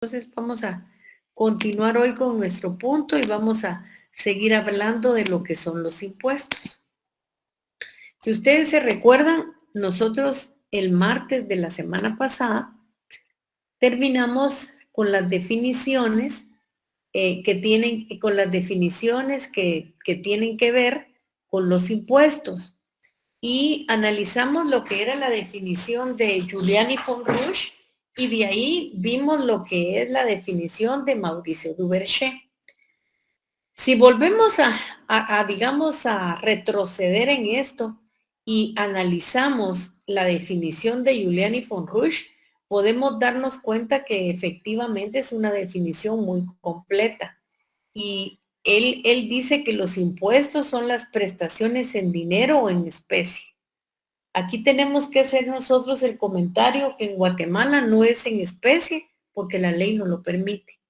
Entonces vamos a continuar hoy con nuestro punto y vamos a seguir hablando de lo que son los impuestos. Si ustedes se recuerdan, nosotros el martes de la semana pasada terminamos con las definiciones que tienen que ver con los impuestos y analizamos lo que era la definición de Giuliani von Rusch y de ahí vimos lo que es la definición de Mauricio Duverger. Si volvemos digamos, a retroceder en esto y analizamos la definición de Giuliani von Rusch, podemos darnos cuenta que efectivamente es una definición muy completa. Y él dice que los impuestos son las prestaciones en dinero o en especie. Aquí tenemos que hacer nosotros el comentario que en Guatemala no es en especie porque la ley no lo permite.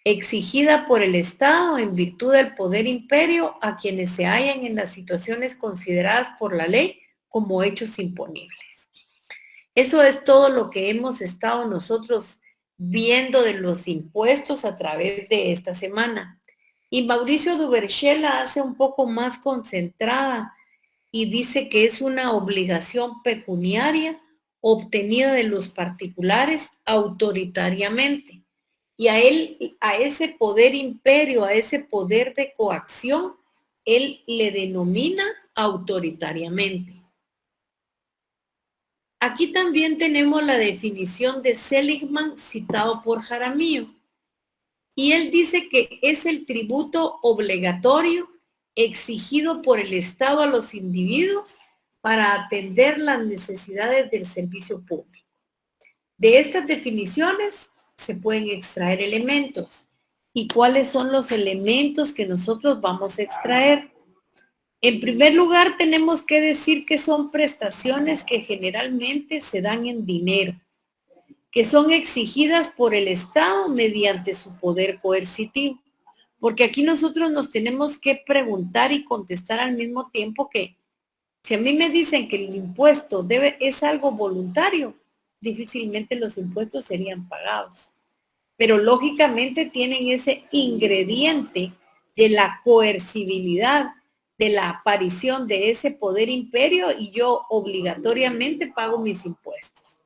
Exigida por el Estado en virtud del poder imperio a quienes se hallan en las situaciones consideradas por la ley como hechos imponibles. Eso es todo lo que hemos estado nosotros viendo de los impuestos a través de esta semana. Y Mauricio Duverger la hace un poco más concentrada y dice que es una obligación pecuniaria obtenida de los particulares autoritariamente. Y a ese poder imperio, a ese poder de coacción, él le denomina autoritariamente. Aquí también tenemos la definición de Seligman citado por Jaramillo. Y él dice que es el tributo obligatorio exigido por el Estado a los individuos para atender las necesidades del servicio público. De estas definiciones se pueden extraer elementos. ¿Y cuáles son los elementos que nosotros vamos a extraer? En primer lugar, tenemos que decir que son prestaciones que generalmente se dan en dinero, que son exigidas por el Estado mediante su poder coercitivo. Porque aquí nosotros nos tenemos que preguntar y contestar al mismo tiempo que si a mí me dicen que el impuesto es algo voluntario, difícilmente los impuestos serían pagados. Pero lógicamente tienen ese ingrediente de la coercibilidad, de la aparición de ese poder imperio y yo obligatoriamente pago mis impuestos.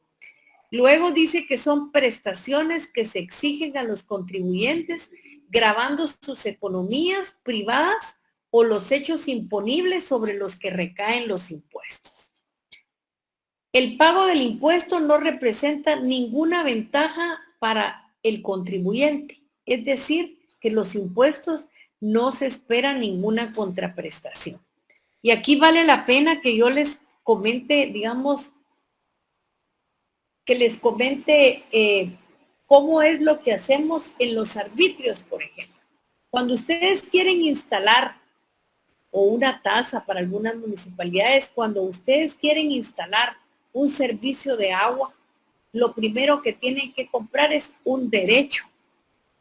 Luego dice que son prestaciones que se exigen a los contribuyentes gravando sus economías privadas o los hechos imponibles sobre los que recaen los impuestos. El pago del impuesto no representa ninguna ventaja para el contribuyente, es decir, que los impuestos no se espera ninguna contraprestación. Y aquí vale la pena que yo les comente, digamos, cómo es lo que hacemos en los arbitrios, por ejemplo. Cuando ustedes quieren instalar, o una tasa para algunas municipalidades, cuando ustedes quieren instalar un servicio de agua, lo primero que tienen que comprar es un derecho,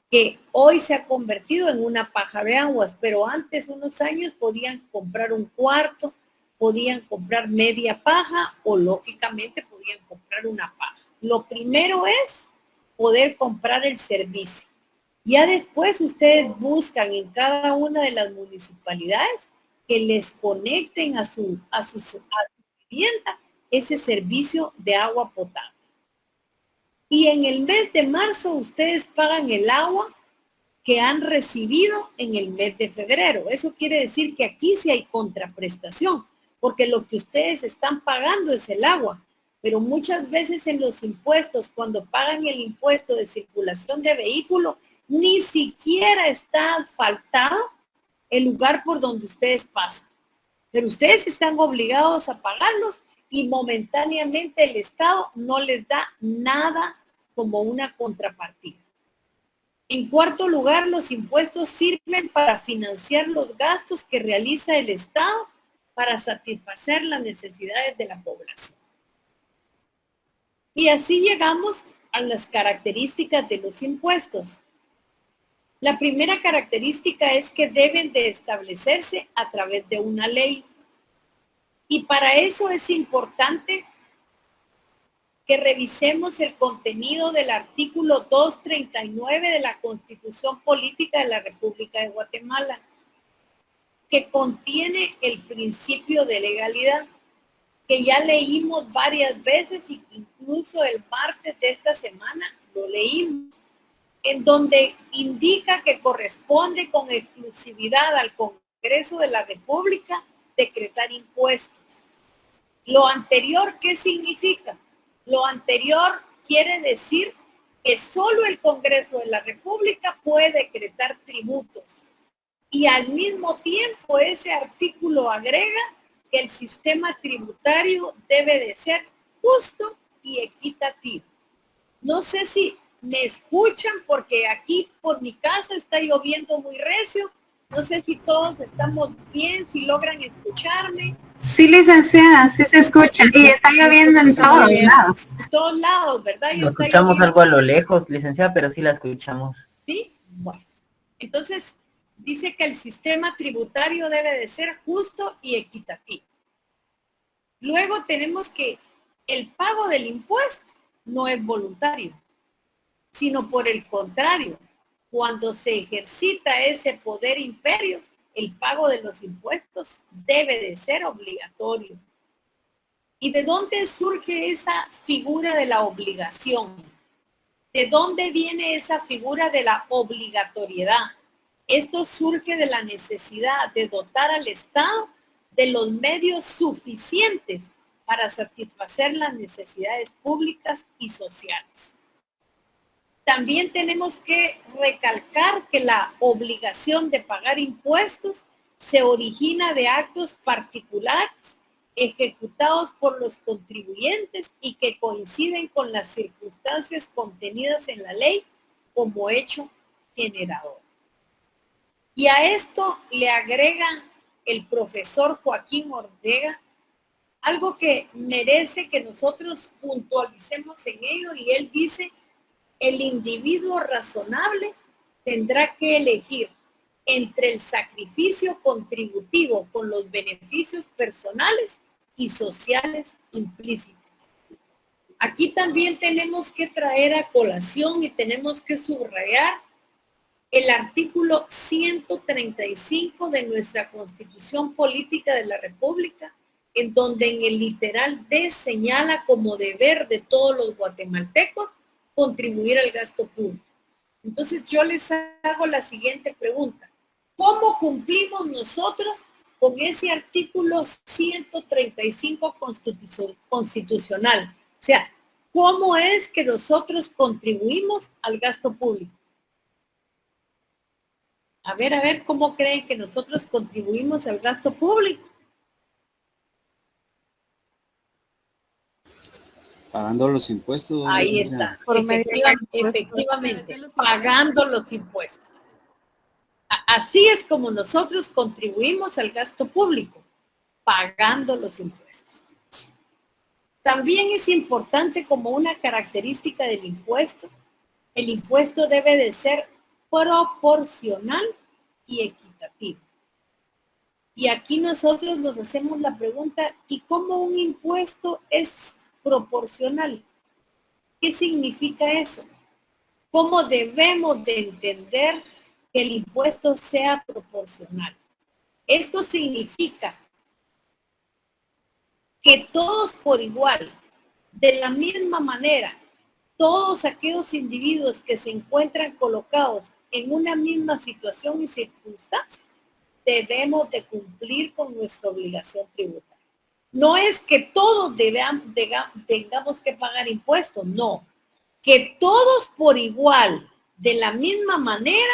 que hoy se ha convertido en una paja de aguas, pero antes, unos años, podían comprar un cuarto, podían comprar media paja o lógicamente podían comprar una paja. Lo primero es poder comprar el servicio. Ya después ustedes buscan en cada una de las municipalidades que les conecten a su vivienda ese servicio de agua potable. Y en el mes de marzo ustedes pagan el agua que han recibido en el mes de febrero. Eso quiere decir que aquí sí hay contraprestación, porque lo que ustedes están pagando es el agua. Pero muchas veces en los impuestos, cuando pagan el impuesto de circulación de vehículo, ni siquiera está asfaltado el lugar por donde ustedes pasan. Pero ustedes están obligados a pagarlos y momentáneamente el Estado no les da nada como una contrapartida. En cuarto lugar, los impuestos sirven para financiar los gastos que realiza el Estado para satisfacer las necesidades de la población. Y así llegamos a las características de los impuestos. La primera característica es que deben de establecerse a través de una ley. Y para eso es importante que revisemos el contenido del artículo 239 de la Constitución Política de la República de Guatemala, que contiene el principio de legalidad, que ya leímos varias veces y incluso el martes de esta semana lo leímos, en donde indica que corresponde con exclusividad al Congreso de la República decretar impuestos. Lo anterior, ¿qué significa? Lo anterior quiere decir que solo el Congreso de la República puede decretar tributos. Y al mismo tiempo ese artículo agrega que el sistema tributario debe de ser justo y equitativo. No sé si me escuchan porque aquí por mi casa está lloviendo muy recio. No sé si todos estamos bien, si logran escucharme. Sí, licenciada, sí se escucha. Y está lloviendo en todos lados. Todos lados, ¿verdad? Lo escuchamos algo a lo lejos, licenciada, pero sí la escuchamos. ¿Sí? Bueno. Entonces, dice que el sistema tributario debe de ser justo y equitativo. Luego tenemos que el pago del impuesto no es voluntario, sino por el contrario, cuando se ejercita ese poder imperio, el pago de los impuestos debe de ser obligatorio. ¿Y de dónde surge esa figura de la obligación? ¿De dónde viene esa figura de la obligatoriedad? Esto surge de la necesidad de dotar al Estado de los medios suficientes para satisfacer las necesidades públicas y sociales. También tenemos que recalcar que la obligación de pagar impuestos se origina de actos particulares ejecutados por los contribuyentes y que coinciden con las circunstancias contenidas en la ley como hecho generador. Y a esto le agrega el profesor Joaquín Ortega algo que merece que nosotros puntualicemos en ello, y él dice: el individuo razonable tendrá que elegir entre el sacrificio contributivo con los beneficios personales y sociales implícitos. Aquí también tenemos que traer a colación y tenemos que subrayar el artículo 135 de nuestra Constitución Política de la República, en donde en el literal D señala como deber de todos los guatemaltecos contribuir al gasto público. Entonces yo les hago la siguiente pregunta: ¿cómo cumplimos nosotros con ese artículo 135 constitucional? O sea, ¿cómo es que nosotros contribuimos al gasto público? A ver, ¿cómo creen que nosotros contribuimos al gasto público? Pagando los impuestos. Ahí está, efectivamente, pagando los impuestos. Así es como nosotros contribuimos al gasto público, pagando los impuestos. También es importante, como una característica del impuesto, el impuesto debe de ser proporcional y equitativo. Y aquí nosotros nos hacemos la pregunta: ¿y cómo un impuesto es proporcional? ¿Qué significa eso? ¿Cómo debemos de entender que el impuesto sea proporcional? Esto significa que todos por igual, de la misma manera, todos aquellos individuos que se encuentran colocados en una misma situación y circunstancia, debemos de cumplir con nuestra obligación tributaria. No es que todos tengamos que pagar impuestos, no. Que todos por igual, de la misma manera,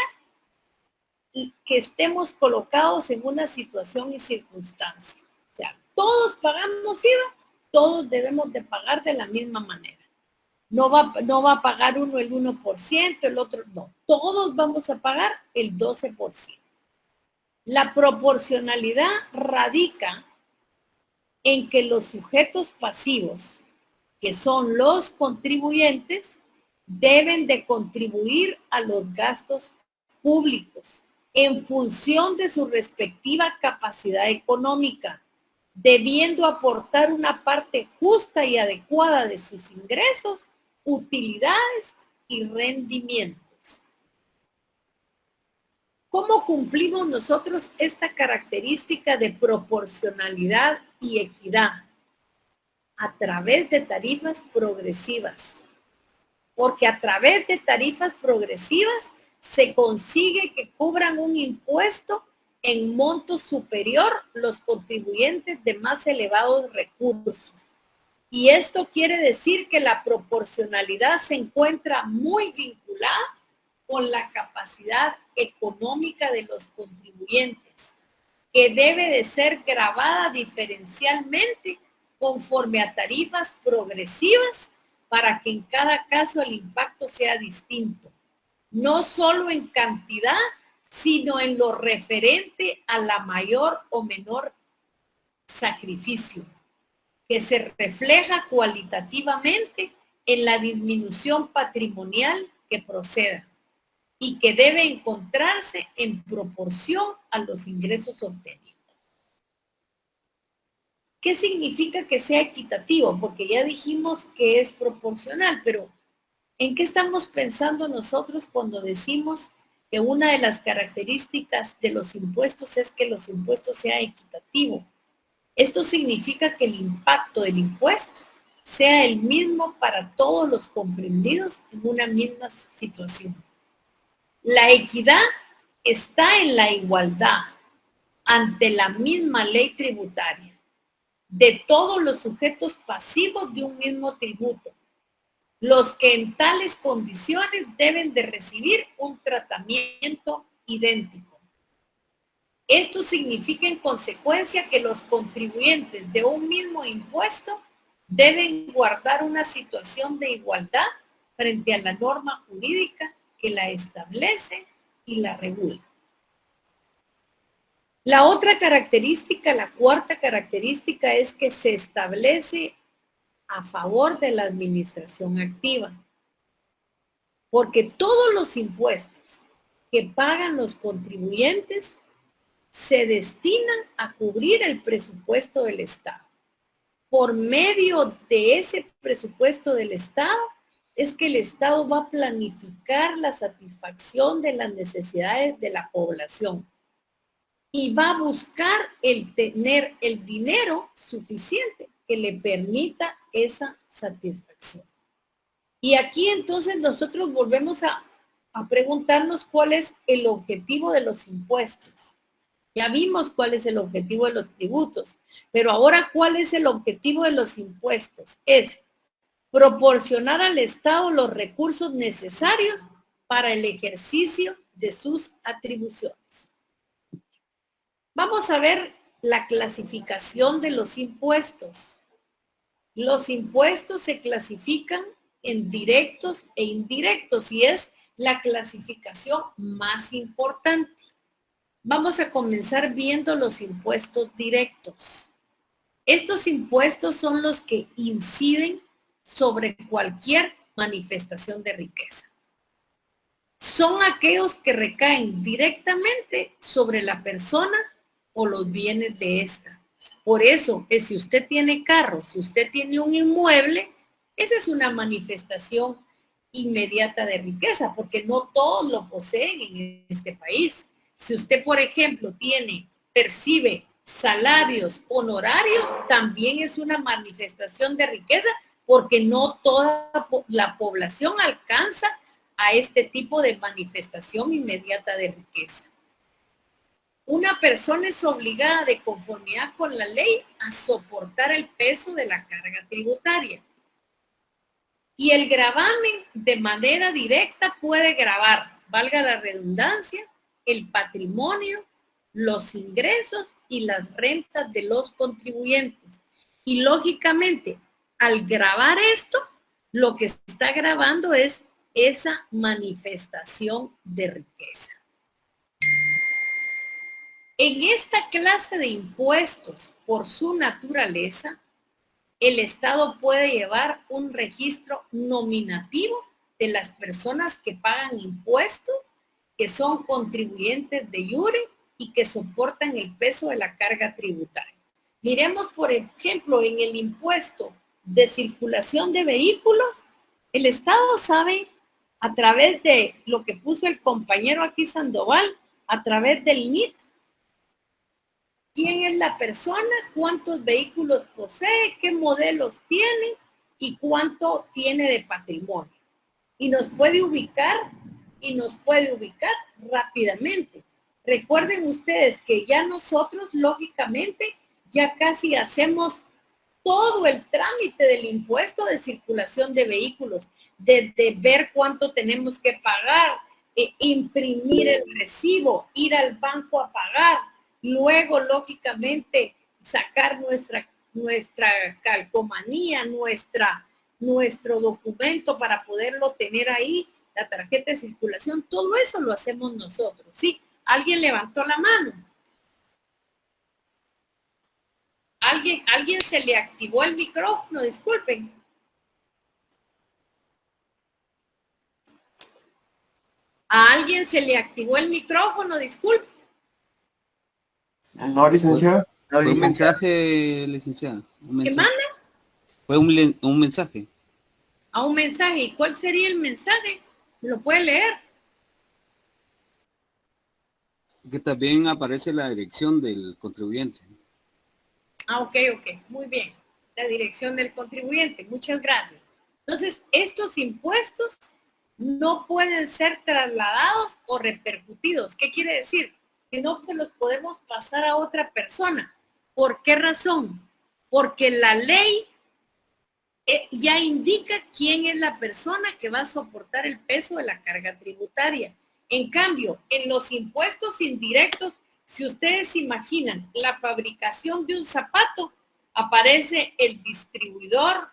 y que estemos colocados en una situación y circunstancia. O sea, todos pagamos IVA, todos debemos de pagar de la misma manera. No va a pagar uno el 1%, el otro no. Todos vamos a pagar el 12%. La proporcionalidad radica en que los sujetos pasivos, que son los contribuyentes, deben de contribuir a los gastos públicos en función de su respectiva capacidad económica, debiendo aportar una parte justa y adecuada de sus ingresos, utilidades y rendimientos. ¿Cómo cumplimos nosotros esta característica de proporcionalidad y equidad? A través de tarifas progresivas. Porque a través de tarifas progresivas se consigue que cubran un impuesto en monto superior los contribuyentes de más elevados recursos. Y esto quiere decir que la proporcionalidad se encuentra muy vinculada con la capacidad económica de los contribuyentes, que debe de ser gravada diferencialmente conforme a tarifas progresivas para que en cada caso el impacto sea distinto, no solo en cantidad, sino en lo referente a la mayor o menor sacrificio, que se refleja cualitativamente en la disminución patrimonial que proceda y que debe encontrarse en proporción a los ingresos obtenidos. ¿Qué significa que sea equitativo? Porque ya dijimos que es proporcional, pero ¿en qué estamos pensando nosotros cuando decimos que una de las características de los impuestos es que los impuestos sean equitativos? Esto significa que el impacto del impuesto sea el mismo para todos los comprendidos en una misma situación. La equidad está en la igualdad ante la misma ley tributaria de todos los sujetos pasivos de un mismo tributo, los que en tales condiciones deben de recibir un tratamiento idéntico. Esto significa en consecuencia que los contribuyentes de un mismo impuesto deben guardar una situación de igualdad frente a la norma jurídica que la establece y la regula. La otra característica, la cuarta característica, es que se establece a favor de la administración activa, porque todos los impuestos que pagan los contribuyentes se destinan a cubrir el presupuesto del Estado. Por medio de ese presupuesto del Estado es que el Estado va a planificar la satisfacción de las necesidades de la población y va a buscar el tener el dinero suficiente que le permita esa satisfacción. Y aquí entonces nosotros volvemos a preguntarnos cuál es el objetivo de los impuestos. Ya vimos cuál es el objetivo de los tributos, pero ahora ¿cuál es el objetivo de los impuestos? Es proporcionar al Estado los recursos necesarios para el ejercicio de sus atribuciones. Vamos a ver la clasificación de los impuestos. Los impuestos se clasifican en directos e indirectos y es la clasificación más importante. Vamos a comenzar viendo los impuestos directos. Estos impuestos son los que inciden sobre cualquier manifestación de riqueza. Son aquellos que recaen directamente sobre la persona o los bienes de esta. Por eso, si usted tiene carro, si usted tiene un inmueble, esa es una manifestación inmediata de riqueza, porque no todos lo poseen en este país. Si usted, por ejemplo, percibe salarios honorarios, también es una manifestación de riqueza, porque no toda la población alcanza a este tipo de manifestación inmediata de riqueza. Una persona es obligada de conformidad con la ley a soportar el peso de la carga tributaria. Y el gravamen de manera directa puede gravar, valga la redundancia, el patrimonio, los ingresos y las rentas de los contribuyentes. Y lógicamente, al gravar esto, lo que se está grabando es esa manifestación de riqueza. En esta clase de impuestos, por su naturaleza, el Estado puede llevar un registro nominativo de las personas que pagan impuestos, que son contribuyentes de iure y que soportan el peso de la carga tributaria. Miremos, por ejemplo, en el impuesto de circulación de vehículos, el Estado sabe, a través de lo que puso el compañero aquí Sandoval, a través del NIT, quién es la persona, cuántos vehículos posee, qué modelos tiene y cuánto tiene de patrimonio. Y nos puede ubicar rápidamente. Recuerden ustedes que ya nosotros, lógicamente, ya casi hacemos todo el trámite del impuesto de circulación de vehículos, desde ver cuánto tenemos que pagar, imprimir el recibo, ir al banco a pagar, luego, lógicamente, sacar nuestra calcomanía, nuestro documento para poderlo tener ahí, la tarjeta de circulación, todo eso lo hacemos nosotros, ¿sí? ¿Alguien levantó la mano? ¿Alguien se le activó el micrófono? Disculpen. ¿A alguien se le activó el micrófono? Disculpen. No, licenciada. No, Fue un licenciada. mensaje, licenciada. Un ¿Qué mensaje. manda? Fue un mensaje. A un mensaje. ¿Y cuál sería el mensaje? ¿Lo puede leer? Que también aparece la dirección del contribuyente. Ah, ok. Muy bien. La dirección del contribuyente. Muchas gracias. Entonces, estos impuestos no pueden ser trasladados o repercutidos. ¿Qué quiere decir? Que no se los podemos pasar a otra persona. ¿Por qué razón? Porque la ley ya indica quién es la persona que va a soportar el peso de la carga tributaria. En cambio, en los impuestos indirectos, si ustedes imaginan la fabricación de un zapato, aparece el distribuidor,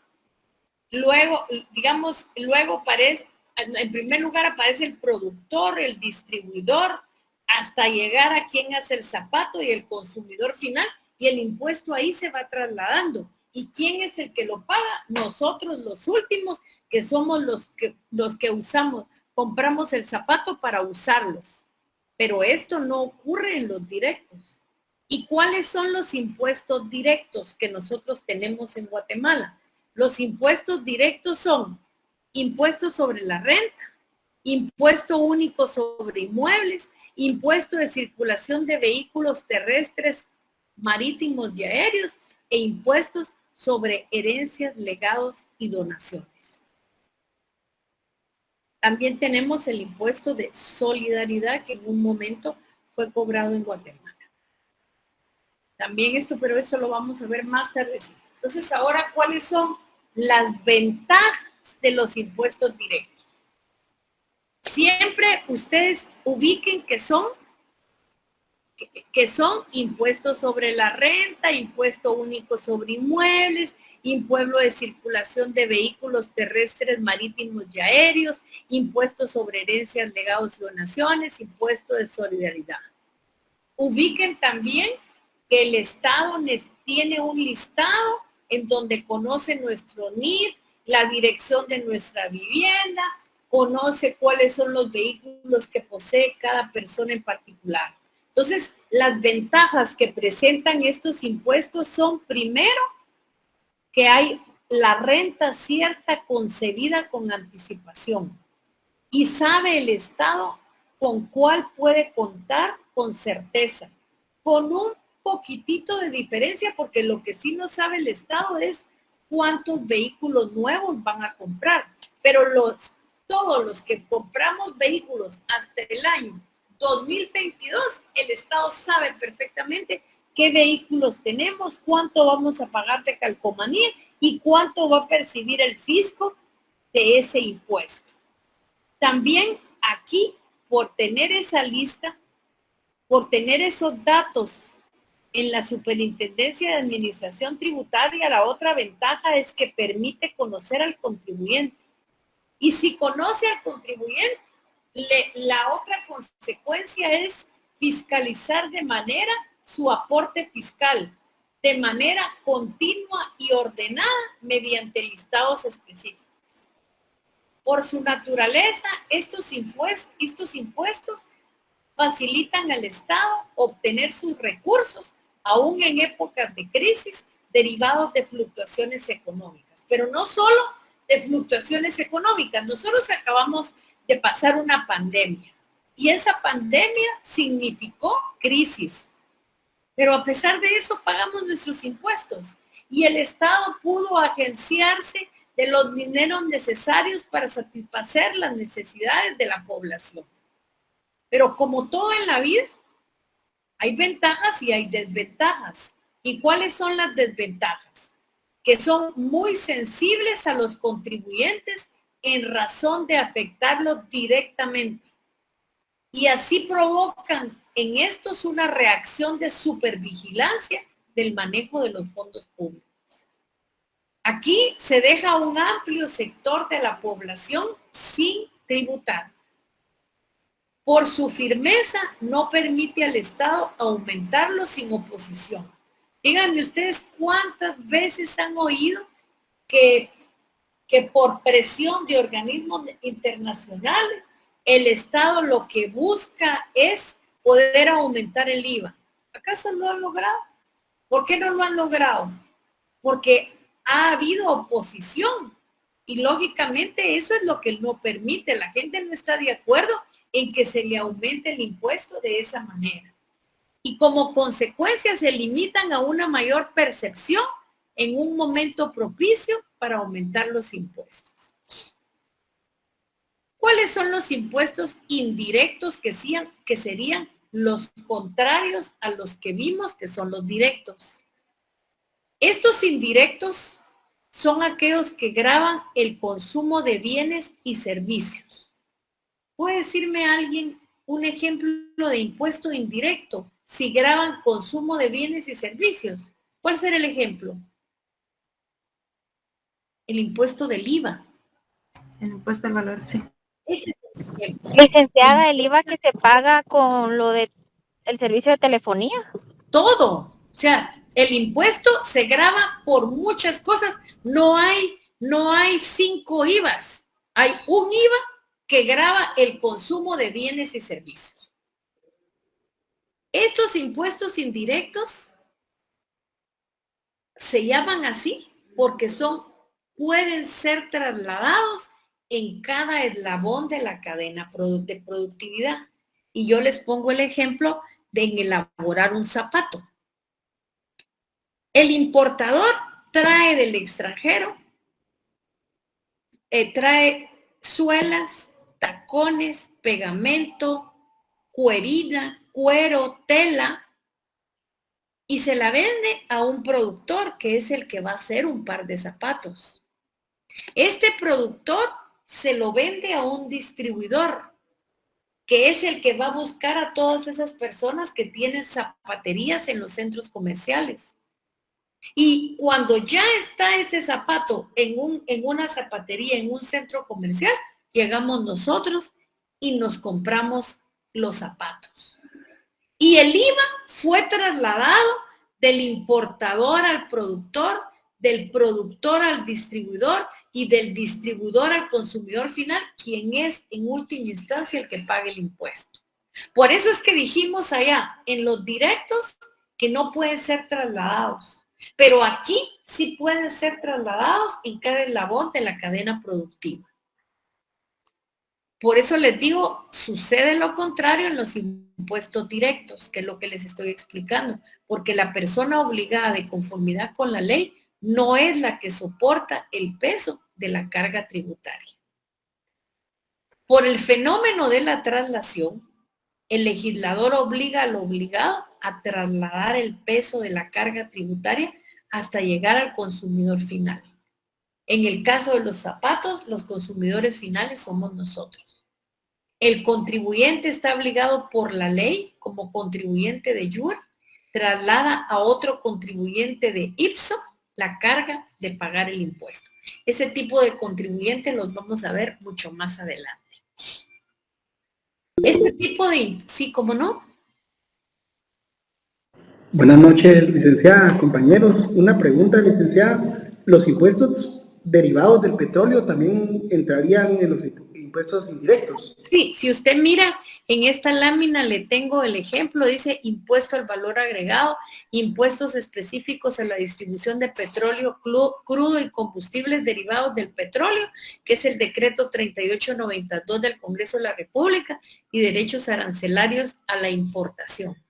luego, digamos, en primer lugar aparece el productor, el distribuidor, hasta llegar a quien hace el zapato y el consumidor final, y el impuesto ahí se va trasladando. ¿Y quién es el que lo paga? Nosotros los últimos, que somos los que usamos, compramos el zapato para usarlos. Pero esto no ocurre en los directos. ¿Y cuáles son los impuestos directos que nosotros tenemos en Guatemala? Los impuestos directos son impuestos sobre la renta, impuesto único sobre inmuebles, impuesto de circulación de vehículos terrestres, marítimos y aéreos e impuestos sobre herencias, legados y donaciones. También tenemos el impuesto de solidaridad que en un momento fue cobrado en Guatemala. También esto, pero eso lo vamos a ver más tarde. Entonces, ahora, ¿cuáles son las ventajas de los impuestos directos? Siempre ustedes ubiquen que son impuestos sobre la renta, impuesto único sobre inmuebles, impuesto de circulación de vehículos terrestres, marítimos y aéreos, impuestos sobre herencias, legados y donaciones, impuesto de solidaridad. Ubiquen también que el Estado tiene un listado en donde conoce nuestro NIR, la dirección de nuestra vivienda, conoce cuáles son los vehículos que posee cada persona en particular. Entonces, las ventajas que presentan estos impuestos son, primero, que hay la renta cierta concebida con anticipación y sabe el Estado con cuál puede contar con certeza, con un poquitito de diferencia, porque lo que sí no sabe el Estado es cuántos vehículos nuevos van a comprar, pero todos los que compramos vehículos hasta el año 2022, el Estado sabe perfectamente qué vehículos tenemos, cuánto vamos a pagar de calcomanía y cuánto va a percibir el fisco de ese impuesto. También aquí, por tener esa lista, por tener esos datos en la Superintendencia de Administración Tributaria, la otra ventaja es que permite conocer al contribuyente. Y si conoce al contribuyente, la otra consecuencia es fiscalizar de manera su aporte fiscal, de manera continua y ordenada mediante listados específicos. Por su naturaleza, estos impuestos facilitan al Estado obtener sus recursos aún en épocas de crisis derivados de fluctuaciones económicas. Pero no solo de fluctuaciones económicas, nosotros acabamos de pasar una pandemia y esa pandemia significó crisis. Pero a pesar de eso pagamos nuestros impuestos y el Estado pudo agenciarse de los dineros necesarios para satisfacer las necesidades de la población. Pero como todo en la vida, hay ventajas y hay desventajas. ¿Y cuáles son las desventajas? Que son muy sensibles a los contribuyentes en razón de afectarlos directamente. Y así provocan en estos una reacción de supervigilancia del manejo de los fondos públicos. Aquí se deja un amplio sector de la población sin tributar. Por su firmeza no permite al Estado aumentarlo sin oposición. Díganme ustedes cuántas veces han oído que por presión de organismos internacionales el Estado lo que busca es poder aumentar el IVA. ¿Acaso lo han logrado? ¿Por qué no lo han logrado? Porque ha habido oposición y lógicamente eso es lo que no permite. La gente no está de acuerdo en que se le aumente el impuesto de esa manera. Y como consecuencia se limitan a una mayor percepción en un momento propicio para aumentar los impuestos. ¿Cuáles son los impuestos indirectos que serían los contrarios a los que vimos que son los directos? Estos indirectos son aquellos que gravan el consumo de bienes y servicios. ¿Puede decirme alguien un ejemplo de impuesto indirecto si graban consumo de bienes y servicios? ¿Cuál será el ejemplo? El impuesto del IVA. El impuesto al valor, sí. Licenciada, el IVA que se paga con lo de el servicio de telefonía. Todo. O sea, el impuesto se grava por muchas cosas. No hay 5 IVAs. Hay un IVA que grava el consumo de bienes y servicios. Estos impuestos indirectos se llaman así porque pueden ser trasladados en cada eslabón de la cadena de productividad. Y yo les pongo el ejemplo de elaborar un zapato. El importador trae del extranjero, trae suelas, tacones, pegamento, cuerina, cuero, tela, y se la vende a un productor que es el que va a hacer un par de zapatos. Este productor se lo vende a un distribuidor, que es el que va a buscar a todas esas personas que tienen zapaterías en los centros comerciales. Y cuando ya está ese zapato en una zapatería, en un centro comercial, llegamos nosotros y nos compramos los zapatos. Y el IVA fue trasladado del importador al productor, del productor al distribuidor y del distribuidor al consumidor final, quien es en última instancia el que paga el impuesto. Por eso es que dijimos allá, en los directos, que no pueden ser trasladados, pero aquí sí pueden ser trasladados en cada eslabón de la cadena productiva. Por eso les digo, sucede lo contrario en los impuestos directos, que es lo que les estoy explicando, porque la persona obligada de conformidad con la ley no es la que soporta el peso de la carga tributaria. Por el fenómeno de la traslación, el legislador obliga al obligado a trasladar el peso de la carga tributaria hasta llegar al consumidor final. En el caso de los zapatos, los consumidores finales somos nosotros. El contribuyente está obligado por la ley como contribuyente de jure, traslada a otro contribuyente de ipso la carga de pagar el impuesto. Ese tipo de contribuyentes los vamos a ver mucho más adelante. Este tipo de... Sí, ¿cómo no? Buenas noches, licenciada, compañeros. Una pregunta, licenciada. ¿Los impuestos derivados del petróleo también entrarían en los impuestos indirectos? Sí, si usted mira En esta lámina le tengo el ejemplo, dice impuesto al valor agregado, impuestos específicos a la distribución de petróleo crudo y combustibles derivados del petróleo, que es el decreto 3892 del Congreso de la República, y derechos arancelarios a la importación.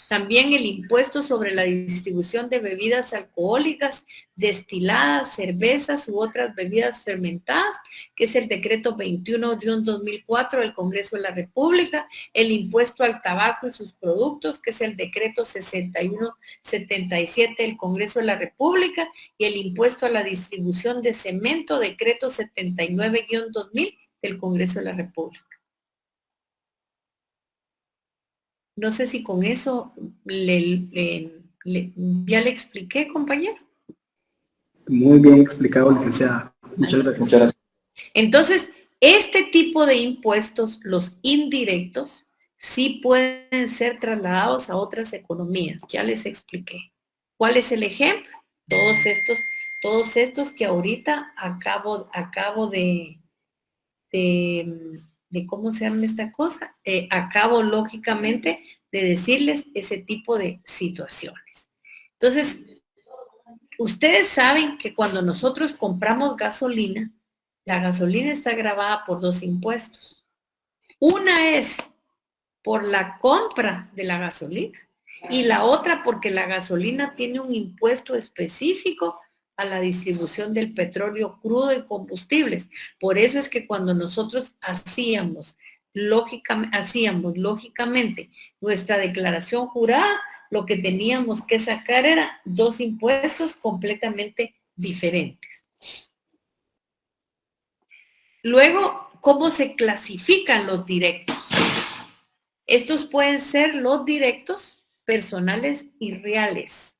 También el impuesto sobre la distribución de bebidas alcohólicas, destiladas, cervezas u otras bebidas fermentadas, que es el decreto 21-2004 del Congreso de la República, el impuesto al tabaco y sus productos, que es el decreto 61-77 del Congreso de la República, y el impuesto a la distribución de cemento, decreto 79-2000 del Congreso de la República. No sé si con eso ya le expliqué, compañero. Muy bien explicado, licenciada. Muchas gracias. Entonces, este tipo de impuestos, los indirectos, sí pueden ser trasladados a otras economías. Ya les expliqué. ¿Cuál es el ejemplo? Todos estos que ahorita acabo de cómo se llama esta cosa, acabo lógicamente de decirles ese tipo de situaciones. Entonces, ustedes saben que cuando nosotros compramos gasolina, la gasolina está gravada por dos impuestos. Una es por la compra de la gasolina y la otra porque la gasolina tiene un impuesto específico a la distribución del petróleo crudo y combustibles. Por eso es que cuando nosotros hacíamos lógicamente nuestra declaración jurada, lo que teníamos que sacar era dos impuestos completamente diferentes. Luego, ¿cómo se clasifican los directos? Estos pueden ser los directos, personales y reales.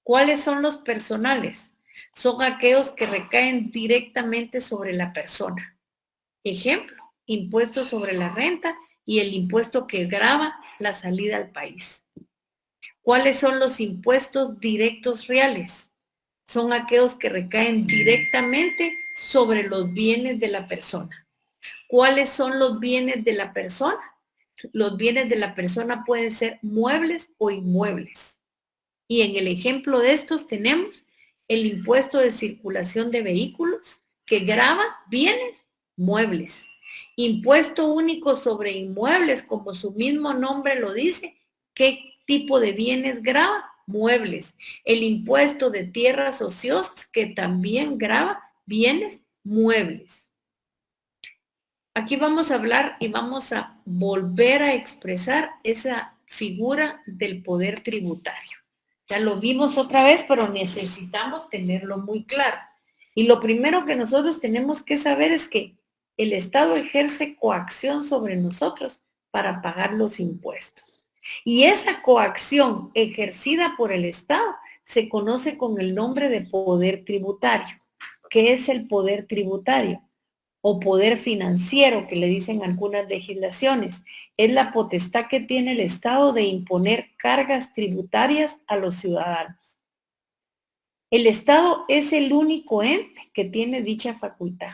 ¿Cuáles son los personales? Son aquellos que recaen directamente sobre la persona. Ejemplo, impuestos sobre la renta y el impuesto que grava la salida al país. ¿Cuáles son los impuestos directos reales? Son aquellos que recaen directamente sobre los bienes de la persona. ¿Cuáles son los bienes de la persona? Los bienes de la persona pueden ser muebles o inmuebles. Y en el ejemplo de estos tenemos el impuesto de circulación de vehículos que grava bienes muebles. Impuesto único sobre inmuebles, como su mismo nombre lo dice, ¿qué tipo de bienes grava? Muebles. El impuesto de tierras ociosas que también grava bienes muebles. Aquí vamos a hablar y vamos a volver a expresar esa figura del poder tributario. Ya lo vimos otra vez, pero necesitamos tenerlo muy claro. Y lo primero que nosotros tenemos que saber es que el Estado ejerce coacción sobre nosotros para pagar los impuestos. Y esa coacción ejercida por el Estado se conoce con el nombre de poder tributario. ¿Qué es el poder tributario? O poder financiero, que le dicen algunas legislaciones, es la potestad que tiene el Estado de imponer cargas tributarias a los ciudadanos. El Estado es el único ente que tiene dicha facultad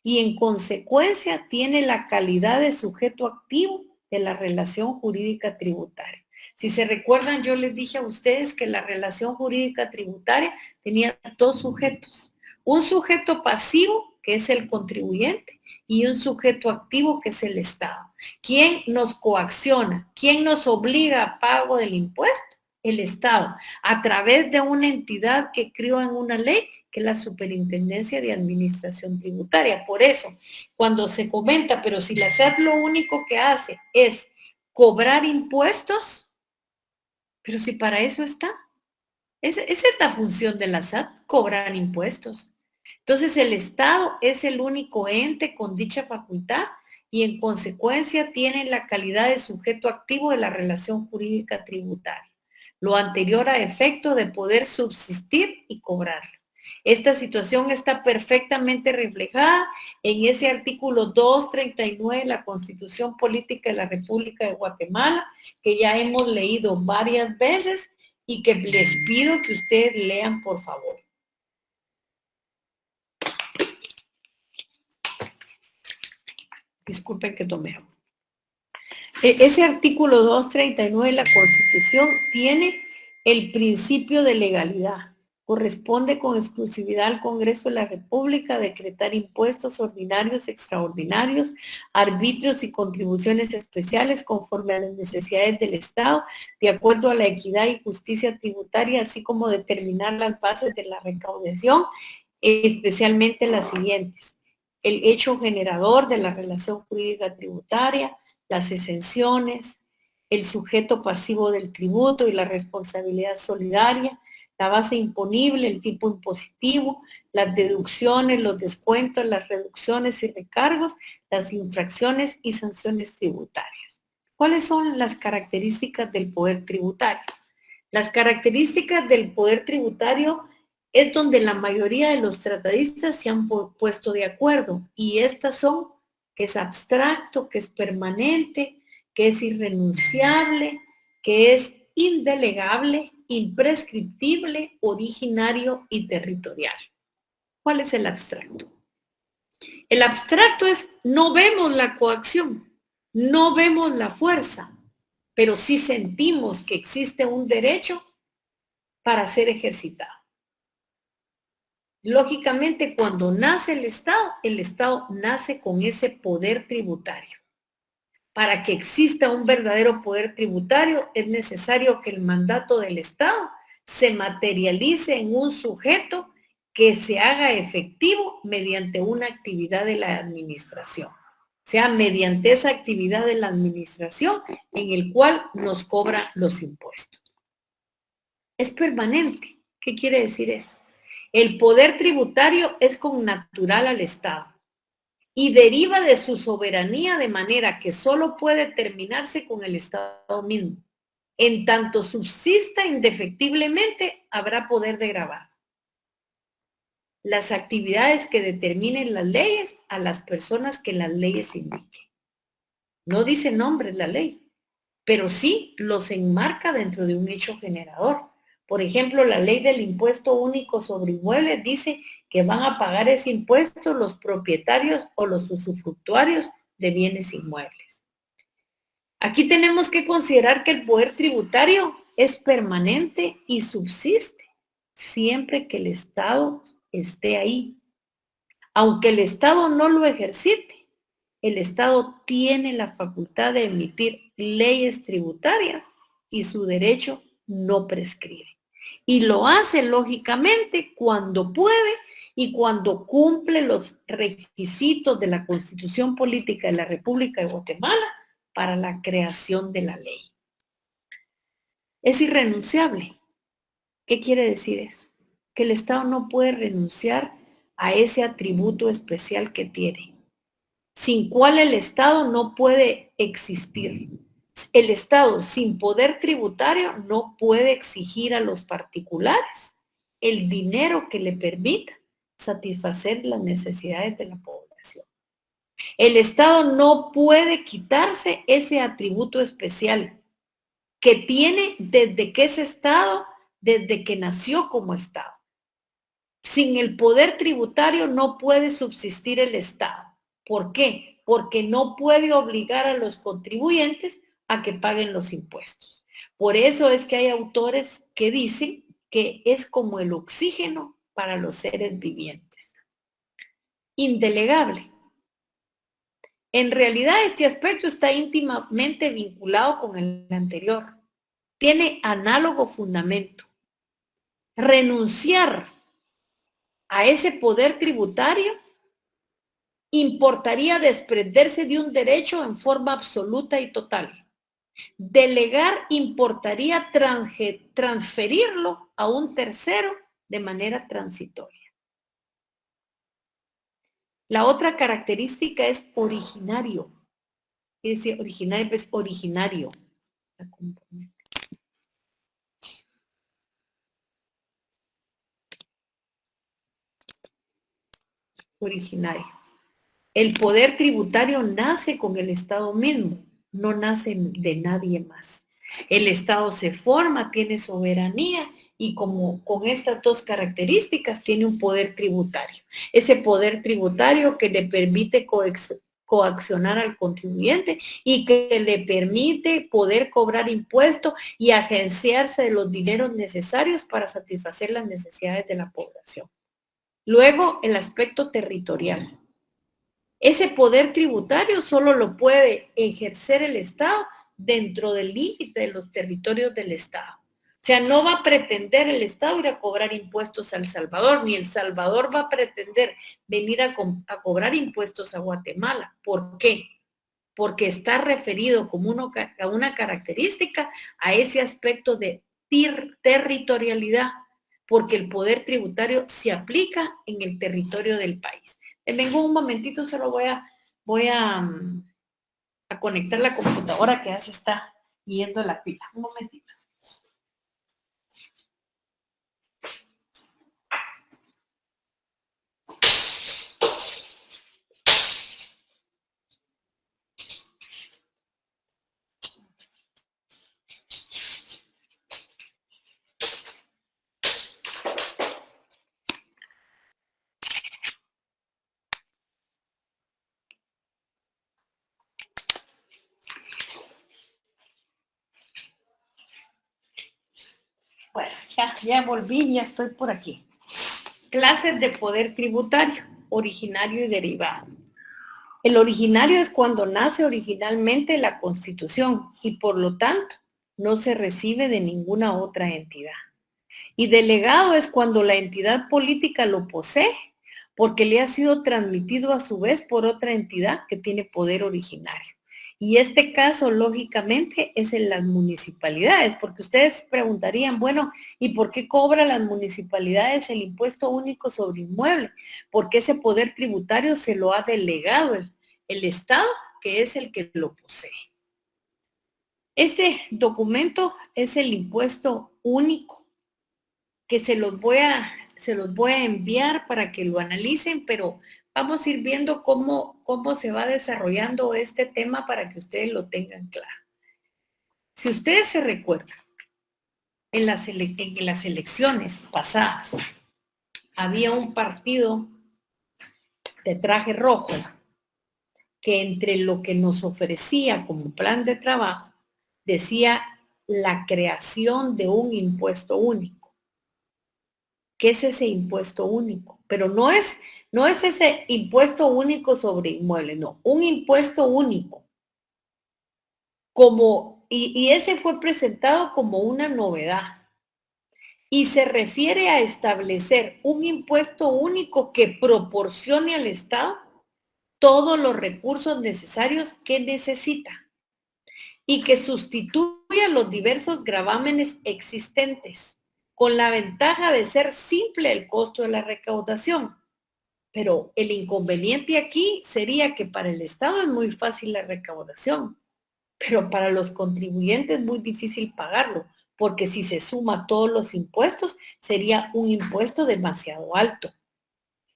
y en consecuencia tiene la calidad de sujeto activo de la relación jurídica tributaria. Si se recuerdan, yo les dije a ustedes que la relación jurídica tributaria tenía dos sujetos. Un sujeto pasivo, que es el contribuyente, y un sujeto activo, que es el Estado. ¿Quién nos coacciona? ¿Quién nos obliga a pago del impuesto? El Estado, a través de una entidad que creó en una ley, que es la Superintendencia de Administración Tributaria. Por eso, cuando se comenta, pero si la SAT lo único que hace es cobrar impuestos, pero si para eso está. Esa es la función de la SAT, cobrar impuestos. Entonces, el Estado es el único ente con dicha facultad y en consecuencia tiene la calidad de sujeto activo de la relación jurídica tributaria. Lo anterior a efecto de poder subsistir y cobrarlo. Esta situación está perfectamente reflejada en ese artículo 239 de la Constitución Política de la República de Guatemala, que ya hemos leído varias veces y que les pido que ustedes lean, por favor. Disculpen que tomé agua. Ese artículo 239 de la Constitución tiene el principio de legalidad. Corresponde con exclusividad al Congreso de la República decretar impuestos ordinarios, extraordinarios, arbitrios y contribuciones especiales conforme a las necesidades del Estado, de acuerdo a la equidad y justicia tributaria, así como determinar las bases de la recaudación, especialmente las siguientes: el hecho generador de la relación jurídica tributaria, las exenciones, el sujeto pasivo del tributo y la responsabilidad solidaria, la base imponible, el tipo impositivo, las deducciones, los descuentos, las reducciones y recargos, las infracciones y sanciones tributarias. ¿Cuáles son las características del poder tributario? Las características del poder tributario es donde la mayoría de los tratadistas se han puesto de acuerdo, y estas son que es abstracto, que es permanente, que es irrenunciable, que es indelegable, imprescriptible, originario y territorial. ¿Cuál es el abstracto? El abstracto es: no vemos la coacción, no vemos la fuerza, pero sí sentimos que existe un derecho para ser ejercitado. Lógicamente, cuando nace el Estado nace con ese poder tributario. Para que exista un verdadero poder tributario, es necesario que el mandato del Estado se materialice en un sujeto que se haga efectivo mediante una actividad de la administración. O sea, mediante esa actividad de la administración en el cual nos cobra los impuestos. Es permanente. ¿Qué quiere decir eso? El poder tributario es connatural al Estado y deriva de su soberanía, de manera que solo puede terminarse con el Estado mismo. En tanto subsista indefectiblemente, habrá poder de gravar las actividades que determinen las leyes a las personas que las leyes indiquen. No dice nombres la ley, pero sí los enmarca dentro de un hecho generador. Por ejemplo, la ley del impuesto único sobre inmuebles dice que van a pagar ese impuesto los propietarios o los usufructuarios de bienes inmuebles. Aquí tenemos que considerar que el poder tributario es permanente y subsiste siempre que el Estado esté ahí. Aunque el Estado no lo ejercite, el Estado tiene la facultad de emitir leyes tributarias y su derecho no prescribe. Y lo hace lógicamente cuando puede y cuando cumple los requisitos de la Constitución Política de la República de Guatemala para la creación de la ley. Es irrenunciable. ¿Qué quiere decir eso? Que el Estado no puede renunciar a ese atributo especial que tiene, sin cual el Estado no puede existir. El Estado sin poder tributario no puede exigir a los particulares el dinero que le permita satisfacer las necesidades de la población. El Estado no puede quitarse ese atributo especial que tiene desde que es Estado, desde que nació como Estado. Sin el poder tributario no puede subsistir el Estado. ¿Por qué? Porque no puede obligar a los contribuyentes a que paguen los impuestos. Por eso es que hay autores que dicen que es como el oxígeno para los seres vivientes. Indelegable. En realidad este aspecto está íntimamente vinculado con el anterior. Tiene análogo fundamento. Renunciar a ese poder tributario importaría desprenderse de un derecho en forma absoluta y total. Delegar importaría transferirlo a un tercero de manera transitoria. La otra característica es originario. Es decir, originario es originario. Originario. El poder tributario nace con el Estado mismo, no nace de nadie más. El Estado se forma, tiene soberanía y como con estas dos características tiene un poder tributario. Ese poder tributario que le permite coaccionar al contribuyente y que le permite poder cobrar impuestos y agenciarse de los dineros necesarios para satisfacer las necesidades de la población. Luego, el aspecto territorial. Ese poder tributario solo lo puede ejercer el Estado dentro del límite de los territorios del Estado. O sea, no va a pretender el Estado ir a cobrar impuestos a El Salvador, ni El Salvador va a pretender venir a cobrar impuestos a Guatemala. ¿Por qué? Porque está referido como a una característica a ese aspecto de territorialidad, porque el poder tributario se aplica en el territorio del país. Vengo un momentito, solo voy a conectar la computadora que ya se está yendo la pila. Un momentito. Bueno, ya volví, ya estoy por aquí. Clases de poder tributario, originario y derivado. El originario es cuando nace originalmente la Constitución y por lo tanto no se recibe de ninguna otra entidad. Y delegado es cuando la entidad política lo posee porque le ha sido transmitido a su vez por otra entidad que tiene poder originario. Y este caso, lógicamente, es en las municipalidades, porque ustedes preguntarían, bueno, ¿y por qué cobran las municipalidades el impuesto único sobre inmueble? Porque ese poder tributario se lo ha delegado el Estado, que es el que lo posee. Este documento es el impuesto único, que se los voy a enviar para que lo analicen, pero vamos a ir viendo cómo se va desarrollando este tema para que ustedes lo tengan claro. Si ustedes se recuerdan, en las elecciones pasadas había un partido de traje rojo que entre lo que nos ofrecía como plan de trabajo decía la creación de un impuesto único. ¿Qué es ese impuesto único? Pero no es ese impuesto único sobre inmuebles, no, un impuesto único. Y ese fue presentado como una novedad. Y se refiere a establecer un impuesto único que proporcione al Estado todos los recursos necesarios que necesita y que sustituya los diversos gravámenes existentes, con la ventaja de ser simple el costo de la recaudación. Pero el inconveniente aquí sería que para el Estado es muy fácil la recaudación, pero para los contribuyentes es muy difícil pagarlo, porque si se suma todos los impuestos, sería un impuesto demasiado alto.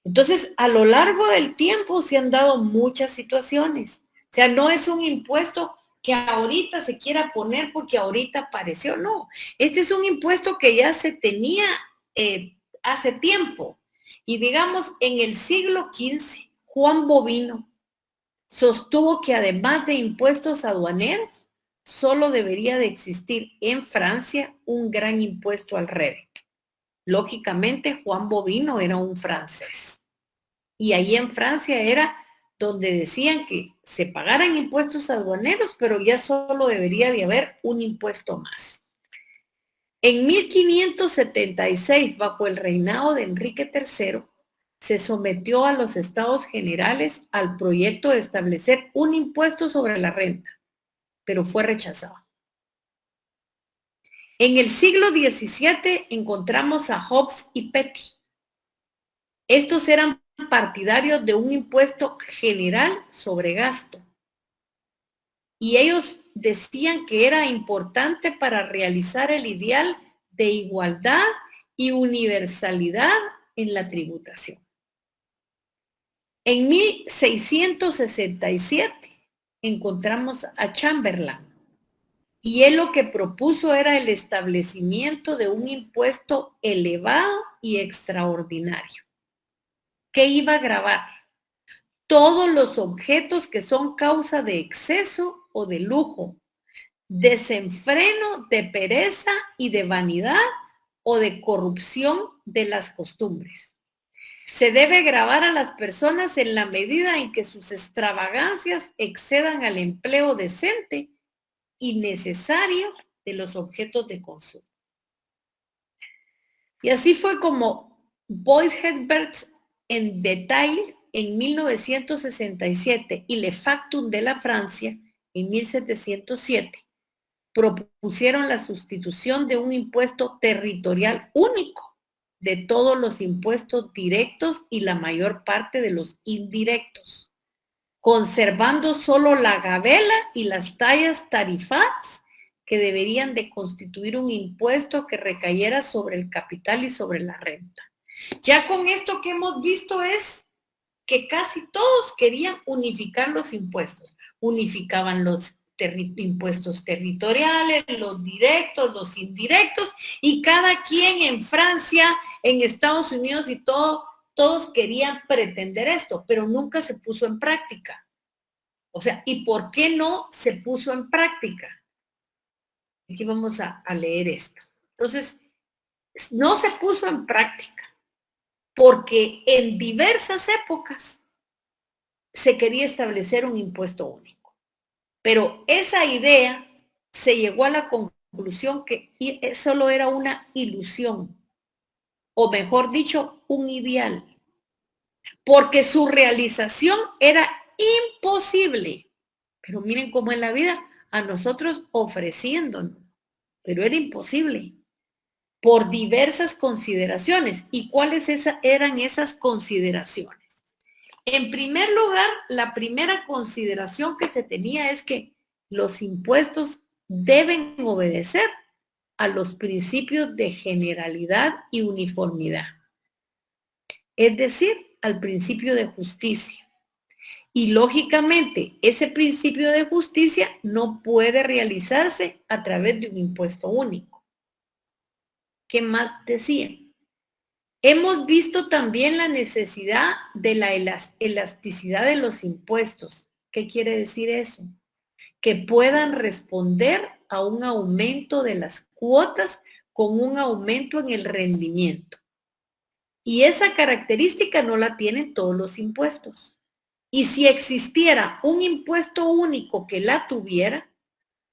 Entonces, a lo largo del tiempo se han dado muchas situaciones. O sea, no es un impuesto que ahorita se quiera poner porque ahorita apareció, no. Este es un impuesto que ya se tenía hace tiempo. Y digamos, en el siglo XV, Juan Bovino sostuvo que además de impuestos aduaneros, solo debería de existir en Francia un gran impuesto al rédito. Lógicamente, Juan Bovino era un francés. Y ahí en Francia era donde decían que se pagaran impuestos aduaneros, pero ya solo debería de haber un impuesto más. En 1576, bajo el reinado de Enrique III, se sometió a los Estados Generales al proyecto de establecer un impuesto sobre la renta, pero fue rechazado. En el siglo XVII encontramos a Hobbes y Petty. Estos eran partidarios de un impuesto general sobre gasto. Y ellos decían que era importante para realizar el ideal de igualdad y universalidad en la tributación. En 1667 encontramos a Chamberlain y él lo que propuso era el establecimiento de un impuesto elevado y extraordinario que iba a gravar todos los objetos que son causa de exceso o de lujo, desenfreno, de pereza y de vanidad o de corrupción de las costumbres. Se debe gravar a las personas en la medida en que sus extravagancias excedan al empleo decente y necesario de los objetos de consumo. Y así fue como Boyce Hedberg en detalle en 1967 y Le Factum de la Francia en 1707 propusieron la sustitución de un impuesto territorial único de todos los impuestos directos y la mayor parte de los indirectos, conservando solo la gabela y las tallas tarifadas que deberían de constituir un impuesto que recayera sobre el capital y sobre la renta. Ya con esto que hemos visto es que casi todos querían unificar los impuestos. Unificaban los impuestos territoriales, los directos, los indirectos, y cada quien en Francia, en Estados Unidos y todos querían pretender esto, pero nunca se puso en práctica. O sea, ¿y por qué no se puso en práctica? Aquí vamos a leer esto. Entonces, no se puso en práctica porque en diversas épocas se quería establecer un impuesto único. Pero esa idea se llegó a la conclusión que solo era una ilusión, o mejor dicho, un ideal, porque su realización era imposible. Pero miren cómo en la vida a nosotros ofreciéndonos, pero era imposible por diversas consideraciones. ¿Y cuáles eran esas consideraciones? En primer lugar, la primera consideración que se tenía es que los impuestos deben obedecer a los principios de generalidad y uniformidad, es decir, al principio de justicia. Y lógicamente, ese principio de justicia no puede realizarse a través de un impuesto único. ¿Qué más decían? Hemos visto también la necesidad de la elasticidad de los impuestos. ¿Qué quiere decir eso? Que puedan responder a un aumento de las cuotas con un aumento en el rendimiento. Y esa característica no la tienen todos los impuestos. Y si existiera un impuesto único que la tuviera,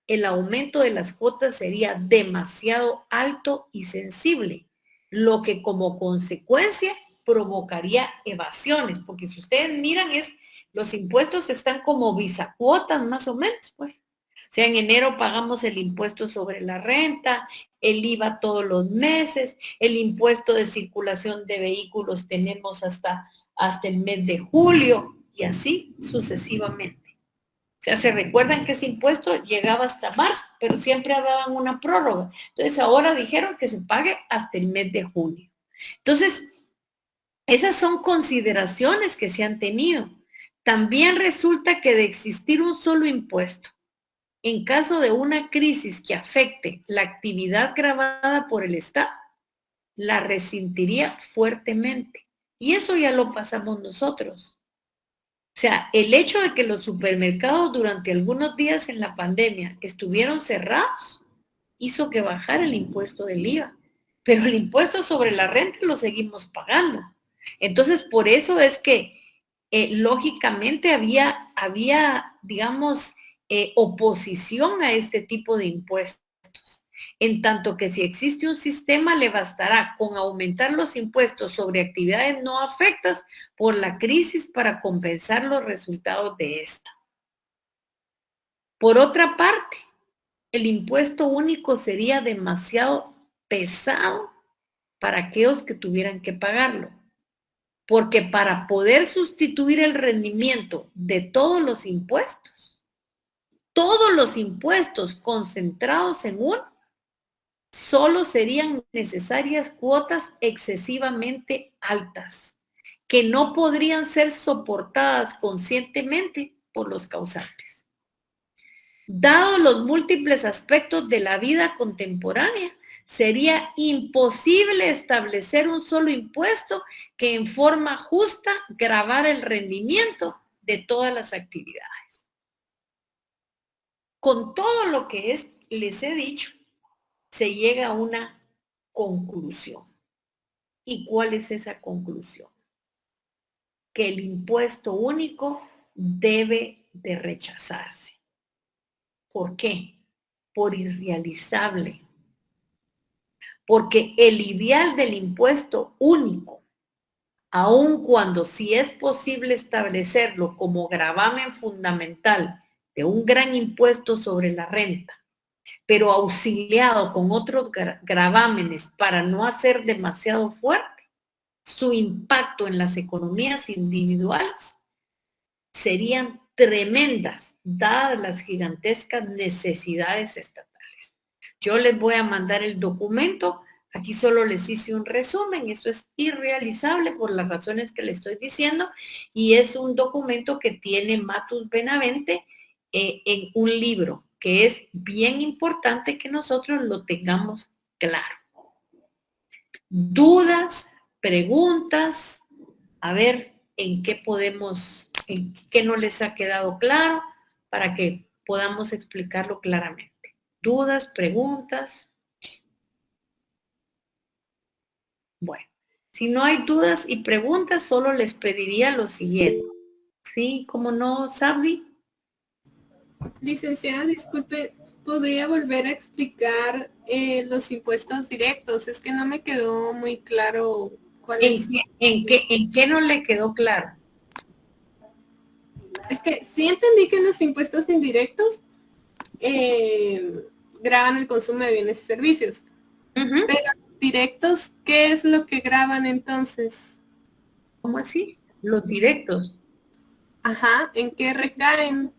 el aumento de las cuotas sería demasiado alto y sensible, lo que como consecuencia provocaría evasiones, porque si ustedes miran los impuestos están como bisacuotas más o menos, pues. O sea, en enero pagamos el impuesto sobre la renta, el IVA todos los meses, el impuesto de circulación de vehículos tenemos hasta el mes de julio y así sucesivamente. O sea, se recuerdan que ese impuesto llegaba hasta marzo, pero siempre daban una prórroga. Entonces ahora dijeron que se pague hasta el mes de junio. Entonces, esas son consideraciones que se han tenido. También resulta que de existir un solo impuesto, en caso de una crisis que afecte la actividad gravada por el Estado, la resentiría fuertemente. Y eso ya lo pasamos nosotros. O sea, el hecho de que los supermercados durante algunos días en la pandemia estuvieron cerrados hizo que bajara el impuesto del IVA, pero el impuesto sobre la renta lo seguimos pagando. Entonces, por eso es que lógicamente había digamos, oposición a este tipo de impuestos. En tanto que si existe un sistema, le bastará con aumentar los impuestos sobre actividades no afectadas por la crisis para compensar los resultados de esta. Por otra parte, el impuesto único sería demasiado pesado para aquellos que tuvieran que pagarlo, porque para poder sustituir el rendimiento de todos los impuestos concentrados en uno, solo serían necesarias cuotas excesivamente altas, que no podrían ser soportadas conscientemente por los causantes. Dados los múltiples aspectos de la vida contemporánea, sería imposible establecer un solo impuesto que en forma justa gravara el rendimiento de todas las actividades. Con todo lo que les he dicho, se llega a una conclusión. ¿Y cuál es esa conclusión? Que el impuesto único debe de rechazarse. ¿Por qué? Por irrealizable. Porque el ideal del impuesto único, aun cuando sí es posible establecerlo como gravamen fundamental de un gran impuesto sobre la renta, pero auxiliado con otros gravámenes para no hacer demasiado fuerte, su impacto en las economías individuales serían tremendas, dadas las gigantescas necesidades estatales. Yo les voy a mandar el documento, aquí solo les hice un resumen, eso es irrealizable por las razones que les estoy diciendo, y es un documento que tiene Matus Benavente en un libro, que es bien importante que nosotros lo tengamos claro. Dudas, preguntas, a ver en qué no les ha quedado claro para que podamos explicarlo claramente. Dudas, preguntas. Bueno, si no hay dudas y preguntas, solo les pediría lo siguiente. ¿Sí? ¿Cómo no, Sabri? Licenciada, disculpe, ¿podría volver a explicar los impuestos directos? Es que no me quedó muy claro cuál es. ¿En qué no le quedó claro? Es que sí entendí que los impuestos indirectos graban el consumo de bienes y servicios. Pero los directos, ¿qué es lo que graban entonces? ¿Cómo así? Los directos. Ajá, ¿en qué recaen?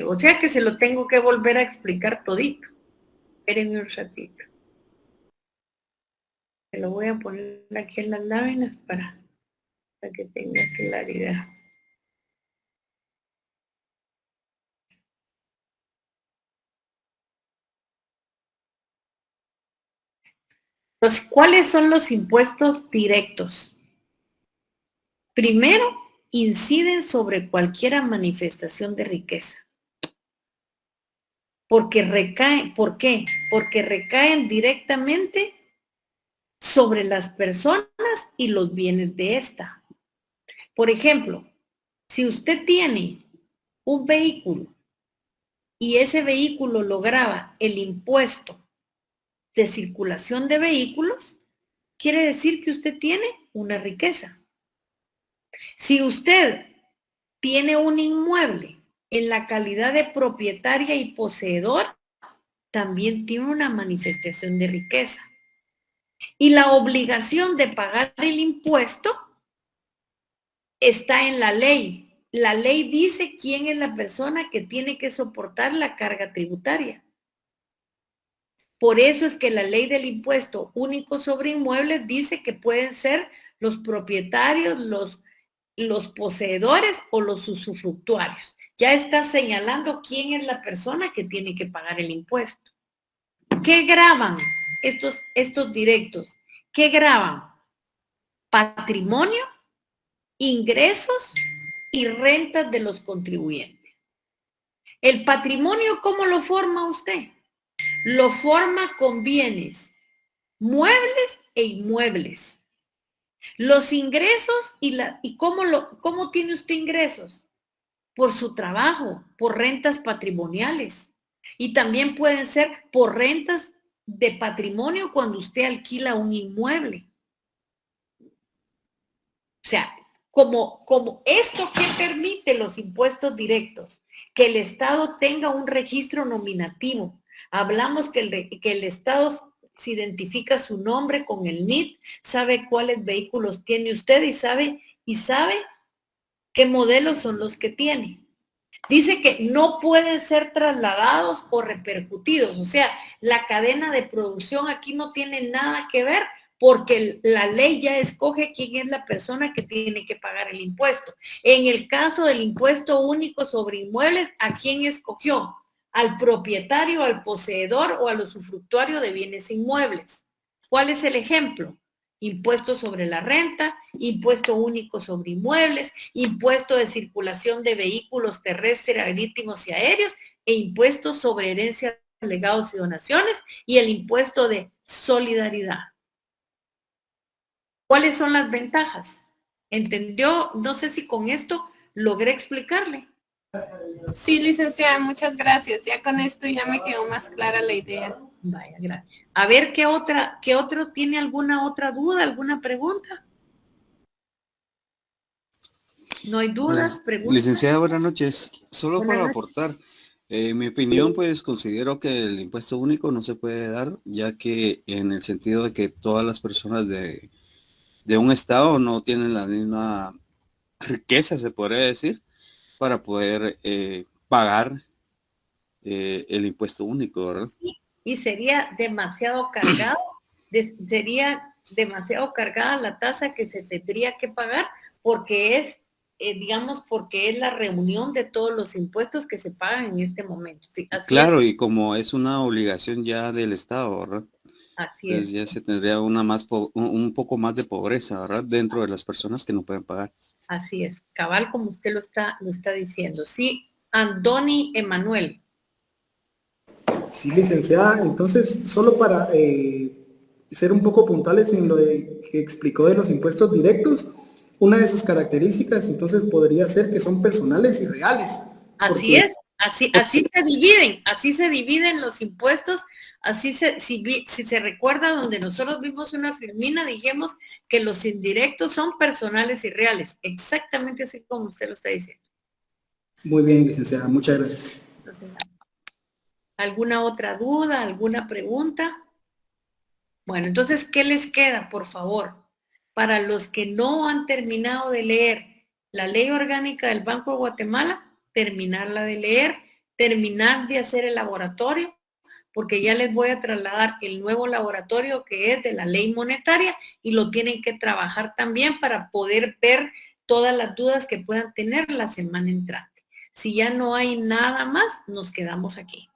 O sea que se lo tengo que volver a explicar todito. Espérenme un ratito. Se lo voy a poner aquí en las láminas para que tenga claridad. Entonces, ¿cuáles son los impuestos directos? Primero, inciden sobre cualquier manifestación de riqueza. Porque recaen, ¿por qué? Porque recaen directamente sobre las personas y los bienes de esta. Por ejemplo, si usted tiene un vehículo y ese vehículo lo grava el impuesto de circulación de vehículos, quiere decir que usted tiene una riqueza. Si usted tiene un inmueble en la calidad de propietaria y poseedor, también tiene una manifestación de riqueza. Y la obligación de pagar el impuesto está en la ley. La ley dice quién es la persona que tiene que soportar la carga tributaria. Por eso es que la ley del impuesto único sobre inmuebles dice que pueden ser los propietarios, los poseedores o los usufructuarios. Ya está señalando quién es la persona que tiene que pagar el impuesto. ¿Qué graban estos directos? ¿Qué graban? Patrimonio, ingresos y rentas de los contribuyentes. El patrimonio, ¿cómo lo forma usted? Lo forma con bienes, muebles e inmuebles. Los ingresos y ¿cómo tiene usted ingresos? Por su trabajo, por rentas patrimoniales. Y también pueden ser por rentas de patrimonio cuando usted alquila un inmueble. O sea, como esto que permite los impuestos directos, que el Estado tenga un registro nominativo. Hablamos que el Estado se identifica su nombre con el NIT, sabe cuáles vehículos tiene usted y sabe qué modelos son los que tiene. Dice que no pueden ser trasladados o repercutidos, o sea, la cadena de producción aquí no tiene nada que ver porque la ley ya escoge quién es la persona que tiene que pagar el impuesto. En el caso del impuesto único sobre inmuebles, ¿a quién escogió? ¿Al propietario, al poseedor o al usufructuario de bienes inmuebles? ¿Cuál es el ejemplo? impuesto sobre la renta, impuesto único sobre inmuebles, impuesto de circulación de vehículos terrestres, marítimos y aéreos, e impuesto sobre herencias, legados y donaciones, y el impuesto de solidaridad. ¿Cuáles son las ventajas? ¿Entendió? No sé si con esto logré explicarle. Sí, licenciada, muchas gracias. Ya con esto ya me quedó más clara la idea. Vaya, gracias. A ver, ¿qué otro tiene alguna otra duda, alguna pregunta? No hay dudas, preguntas. Licenciada, buenas noches. Solo Buenas para noches. aportar, en mi opinión, pues considero que el impuesto único no se puede dar, ya que en el sentido de que todas las personas de un estado no tienen la misma riqueza, se podría decir, para poder pagar el impuesto único, ¿verdad? Y sería demasiado cargado, sería demasiado cargada la tasa que se tendría que pagar porque es, digamos, porque es la reunión de todos los impuestos que se pagan en este momento. Sí, así Claro, es, y como es una obligación ya del Estado, ¿verdad? así Entonces es, ya se tendría un poco más de pobreza, ¿verdad? Dentro de las personas que no pueden pagar. así es. Cabal, como usted lo está diciendo. Sí, Andoni Emanuel. Sí, licenciada. Entonces, solo para ser un poco puntuales en lo que explicó de los impuestos directos, una de sus características entonces podría ser que son personales y reales. Así es, así se dividen los impuestos, si se recuerda donde nosotros vimos una filmina, dijimos que los indirectos son personales y reales, exactamente así como usted lo está diciendo. Muy bien, licenciada, muchas gracias. ¿Alguna otra duda, alguna pregunta? Bueno, entonces, ¿qué les queda, por favor? Para los que no han terminado de leer la Ley Orgánica del Banco de Guatemala, terminarla de leer, terminar de hacer el laboratorio, porque ya les voy a trasladar el nuevo laboratorio que es de la ley monetaria y lo tienen que trabajar también para poder ver todas las dudas que puedan tener la semana entrante. Si ya no hay nada más, nos quedamos aquí.